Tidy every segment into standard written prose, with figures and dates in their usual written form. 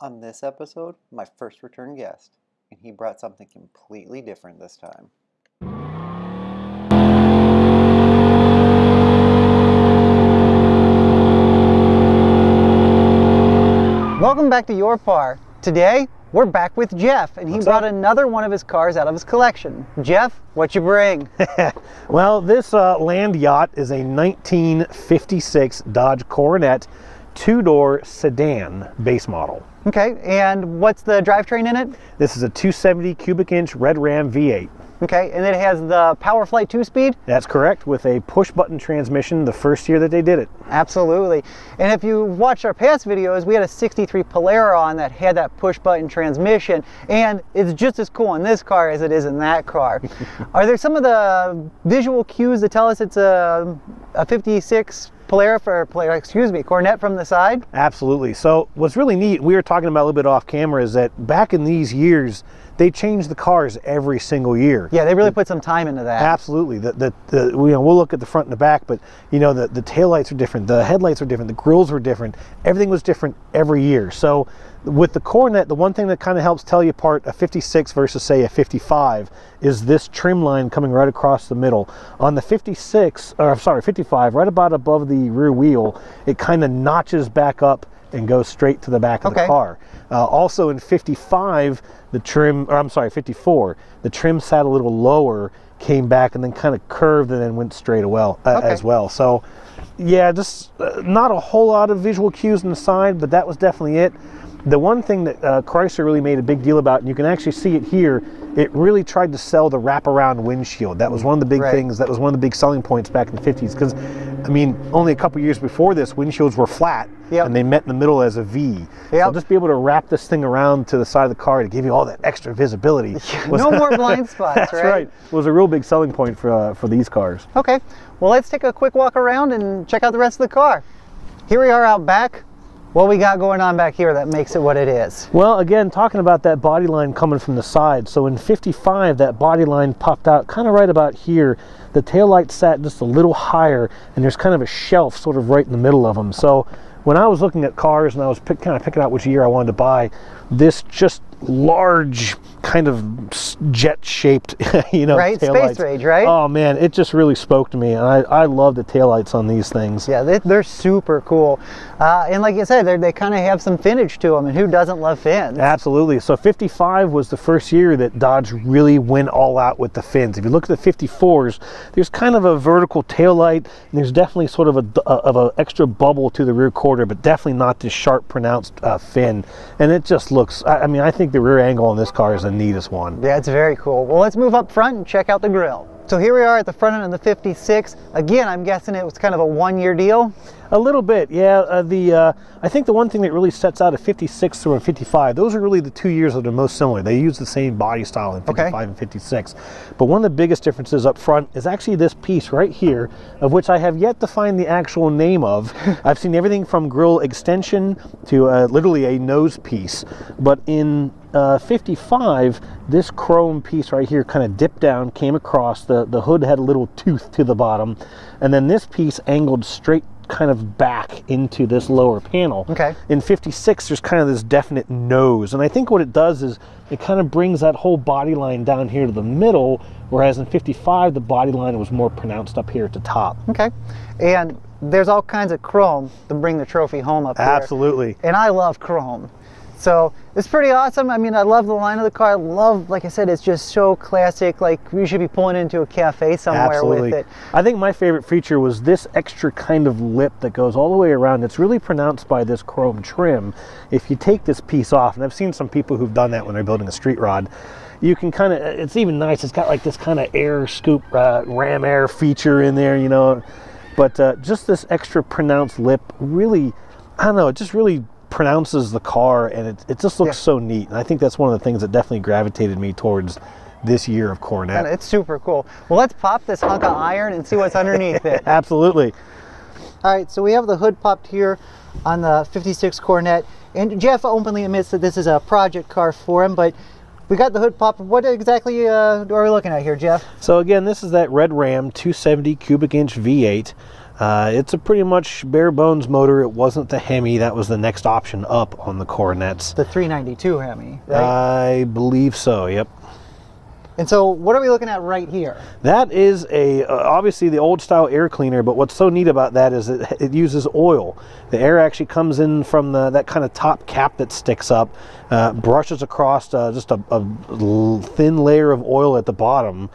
On this episode, my first return guest, and he brought something completely different this time. Welcome back to Your Par. Today, we're back with Jeff, and he brought another one of his cars out of his collection. Jeff, what you bring? Well, this land yacht is a 1956 Dodge Coronet two-door sedan base model. Okay, and what's the drivetrain in it? This is a 270 cubic inch Red Ram V8. Okay, and it has the PowerFlight 2-speed? That's correct, with a push-button transmission the first year that they did it. Absolutely. And if you watched our past videos, we had a 63 Polara on that had that push-button transmission, and it's just as cool in this car as it is in that car. Are there some of the visual cues that tell us it's a 56 Coronet from the side? Absolutely. So what's really neat, we were talking about a little bit off camera, is that back in these years, they changed the cars every single year. Yeah, they really put some time into that. Absolutely. We'll look at the front and the back, but the taillights are different, the headlights are different, the grills were different, everything was different every year. So with the Coronet, the one thing that kind of helps tell you apart a 56 versus say a 55 is this trim line coming right across the middle. On the 55, right about above the rear wheel, it kind of notches back up and goes straight to the back of the car. Also in 54, the trim sat a little lower, came back and then kind of curved and then went straight as well. So yeah, just not a whole lot of visual cues on the side, but that was definitely it. The one thing that Chrysler really made a big deal about, and you can actually see it here, it really tried to sell the wraparound windshield. That was one of the big things, that was one of the big selling points back in the 50s, because, I mean, only a couple years before this, windshields were flat, and they met in the middle as a V. So just be able to wrap this thing around to the side of the car to give you all that extra visibility. No more blind spots, That's right. It was a real big selling point for these cars. Okay, well, let's take a quick walk around and check out the rest of the car. Here we are out back. What we got going on back here that makes it what it is? Well, again, talking about that body line coming from the side. So in 55, that body line popped out kind of right about here. The taillight sat just a little higher, and there's kind of a shelf sort of right in the middle of them. So when I was looking at cars and I was kind of picking out which year I wanted to buy, this just large kind of jet-shaped, right, taillights. Space Rage, right? Oh man, it just really spoke to me, and I love the taillights on these things. Yeah, they're super cool, and like you said, they kind of have some vintage to them, and who doesn't love fins? Absolutely. So 55 was the first year that Dodge really went all out with the fins. If you look at the 54s, there's kind of a vertical taillight, and there's definitely sort of a extra bubble to the rear quarter, but definitely not this sharp, pronounced fin. And it just looks, I mean, I think the rear angle on this car is the neatest one. Yeah, it's very cool. Well, let's move up front and check out the grille. So here we are at the front end of the 56. Again, I'm guessing it was kind of a one-year deal? A little bit, yeah. I think the one thing that really sets out a 56 through a 55, those are really the 2 years that are most similar. They use the same body style in 55 and 56. But one of the biggest differences up front is actually this piece right here, of which I have yet to find the actual name of. I've seen everything from grille extension to literally a nose piece. But in 55, this chrome piece right here kind of dipped down, came across, the hood had a little tooth to the bottom, and then this piece angled straight kind of back into this lower panel. Okay. In 56, there's kind of this definite nose, and I think what it does is it kind of brings that whole body line down here to the middle, whereas in 55, the body line was more pronounced up here at the top. Okay. And there's all kinds of chrome to bring the trophy home up here. Absolutely. And I love chrome. So it's pretty awesome. I mean, I love the line of the car. I love, like I said, it's just so classic. Like, we should be pulling into a cafe somewhere with it. I think my favorite feature was this extra kind of lip that goes all the way around. It's really pronounced by this chrome trim. If you take this piece off, and I've seen some people who've done that when they're building a street rod, you can kind of, it's even nice. It's got like this kind of air scoop, ram air feature in there, But just this extra pronounced lip really, I don't know, it just really pronounces the car, and it just looks so neat. And I think that's one of the things that definitely gravitated me towards this year of Coronet. And it's super cool. Well, let's pop this hunk of iron and see what's underneath it. Absolutely. All right, so we have the hood popped here on the 56 Coronet, and Jeff openly admits that this is a project car for him, but we got the hood popped. What exactly are we looking at here, Jeff? So again, this is that Red Ram 270 cubic inch V8. It's a pretty much bare bones motor. It wasn't the Hemi. That was the next option up on the Coronets. The 392 Hemi, right? I believe so, yep. And so what are we looking at right here? That is obviously the old style air cleaner, but what's so neat about that is it uses oil. The air actually comes in from that kind of top cap that sticks up, brushes across just a thin layer of oil at the bottom,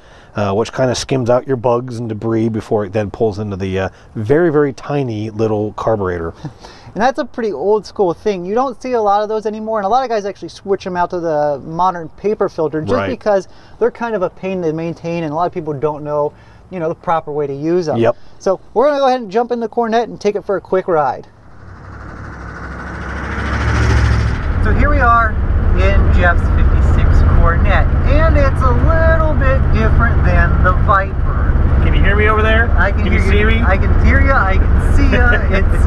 which kind of skims out your bugs and debris before it then pulls into the very, very tiny little carburetor. And that's a pretty old school thing. You don't see a lot of those anymore, and a lot of guys actually switch them out to the modern paper filter just because they're kind of a pain to maintain, and a lot of people don't know, you know, the proper way to use them. Yep. So we're going to go ahead and jump in the Coronet and take it for a quick ride. So here we are in Jeff's 56 Coronet, and it's a little bit different than the Viper. Can you hear me over there? I can hear you see me? I can hear you. I can see you. It's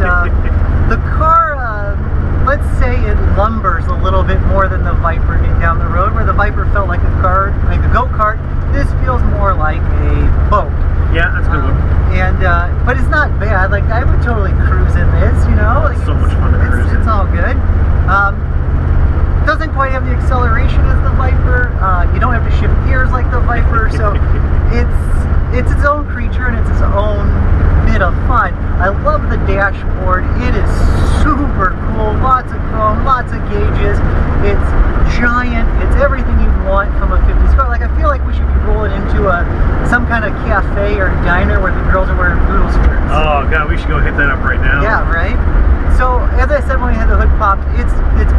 the car, let's say it lumbers a little bit more than the Viper did down the road, where the Viper felt like a car, like a go-kart. This feels more like a boat. Yeah, that's a good one. And but it's not bad. Like, I would totally cruise in this, you know. Like, so much fun to cruise in. It's all good. Doesn't quite have the acceleration as the Viper. You don't have to shift gears like the Viper, so it's its own creature and it's its own bit of fun. I love the dashboard. It is super cool. Lots of chrome, lots of gauges. It's giant. It's everything you want from a 50s car. Like, I feel like we should be rolling into some kind of cafe or diner where the girls are wearing poodle skirts. Oh god, we should go hit that up right now. Yeah, right? So, as I said when we had the hood popped, it's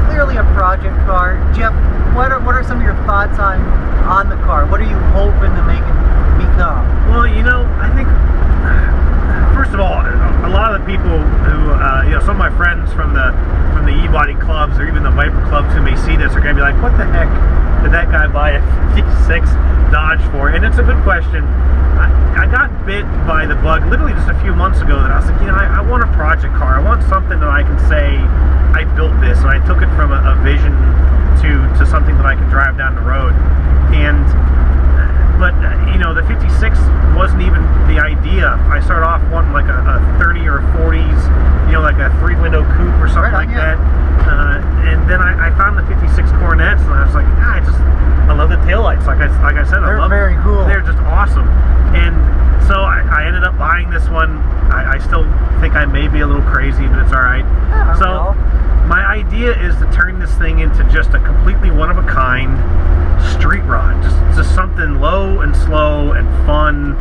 clearly a project car. Jeff, what are some of your thoughts on the car? What are you hoping to make it become? Well, you know, I think, first of all, a lot of the people who, you know, some of my friends from the e-body clubs or even the Viper clubs who may see this are going to be like, what the heck did that guy buy a 56 Dodge for? And it's a good question. I got bit by the bug literally just a few months ago that I was like, you know, I want a project car. I want something that I can say I built this, and I took it from a vision to something that I can drive down the road. And but you know, the 56 wasn't even the idea. I started off wanting like a 30 or 40s, you know, like a 3-window coupe or something like that. And then I found the 56 Coronets, and I was like, I love the taillights. Like I said, they're very cool. They're just awesome. And so I ended up buying this one. I still think I may be a little crazy, but it's all right. So my idea is to turn this thing into just a completely one-of-a-kind street rod. Just something low and slow and fun,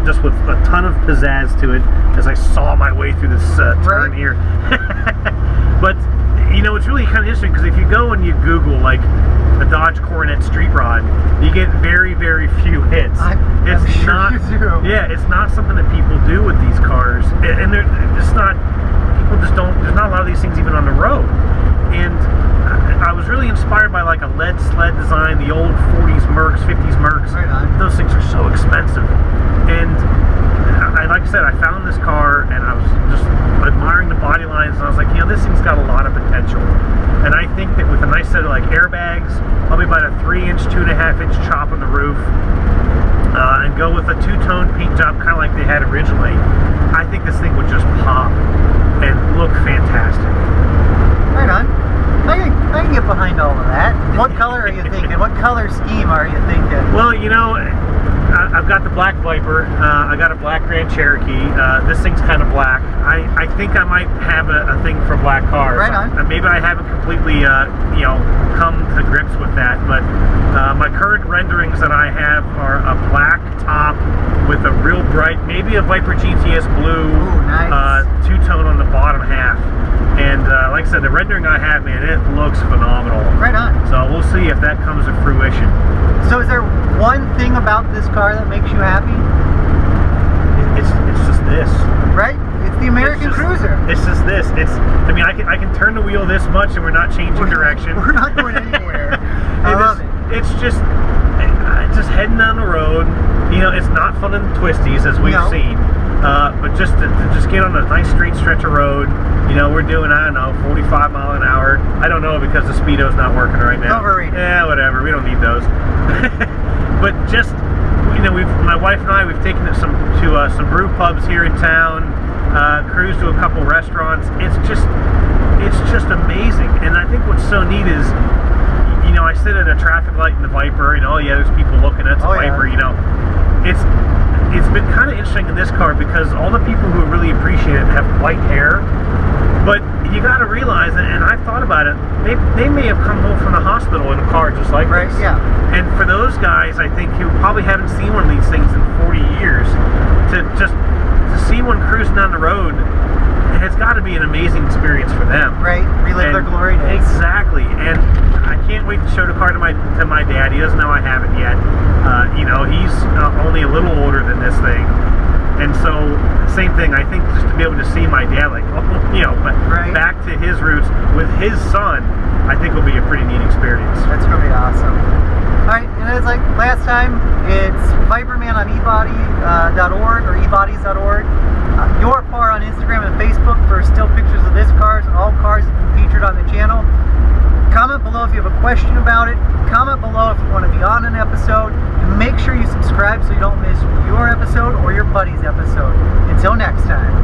just with a ton of pizzazz to it as I saw my way through this turn here. But, you know, it's really kind of interesting because if you go and you Google, like, the Dodge Coronet street rod, you get very, very few hits. I'm sure you do. Yeah, it's not something that people do with these cars, and they're just not. People just don't. There's not a lot of these things even on the road. And I was really inspired by like a lead sled design, the old 40s Mercs, 50s Mercs. Right on. Those things are so expensive, and like I said, I found this car and I was just admiring the body lines, and I was like, you know, this thing's got a lot of potential. And I think that with a nice set of like airbags, probably about a 3-inch, 2.5-inch chop on the roof, and go with a 2-tone paint job, kind of like they had originally, I think this thing would just pop and look fantastic. Right on. I can get behind all of that. What color are you thinking? What color scheme are you thinking? Well, you know, I've got the black Viper. I got a black Grand Cherokee. This thing's kind of black. I think I might have a thing for black cars. Right on. Maybe I haven't completely, you know, come to grips with that. But my current renderings that I have are a black top with a real bright, maybe a Viper GTS blue. Ooh, nice. 2-tone on the bottom half. And like I said, the rendering I have, man, it looks phenomenal. Right on. So we'll see if that comes to fruition. So is there one thing about this car that makes you happy? It's just this. Right? It's the American Cruiser. It's just this. I mean, I can turn the wheel this much and we're not changing direction. We're not going anywhere. I love it. It's just heading down the road. You know, it's not fun in the twisties as we've seen. But just to get on a nice straight stretch of road, you know, we're doing, I don't know, 45 mile an hour. I don't know because the speedo's not working right now. Overrated. Yeah, whatever. We don't need those. But just you know, my wife and I, we've taken it to some brew pubs here in town, cruised to a couple restaurants. It's just amazing. And I think what's so neat is, you know, I sit at a traffic light in the Viper, and oh yeah, there's people looking at the Viper. You know, it's been kind of interesting in this car because all the people who really appreciate it have white hair. But you got to realize that, and I've thought about it, they may have come home from the hospital in a car just like this. Yeah. And for those guys, I think, who probably haven't seen one of these things in 40 years, to see one cruising down the road, has got to be an amazing experience for them. Right, relive their glory days. Exactly, and I can't wait to show the car to my dad. He doesn't know I have it yet. You know, he's only a little older than this thing. And so, same thing, I think just to be able to see my dad, like, oh, you know, but back to his roots with his son, I think will be a pretty neat experience. That's going to be awesome. All right, and it's like last time, it's Viperman on ebody.org or ebodies.org. Your Car on Instagram and Facebook for still pictures of this cars and all cars that have been featured on the channel. Comment below if you have a question about it. Comment below if you want to be on an episode. And make sure you subscribe so you don't miss your episode or your buddy's episode. Until next time.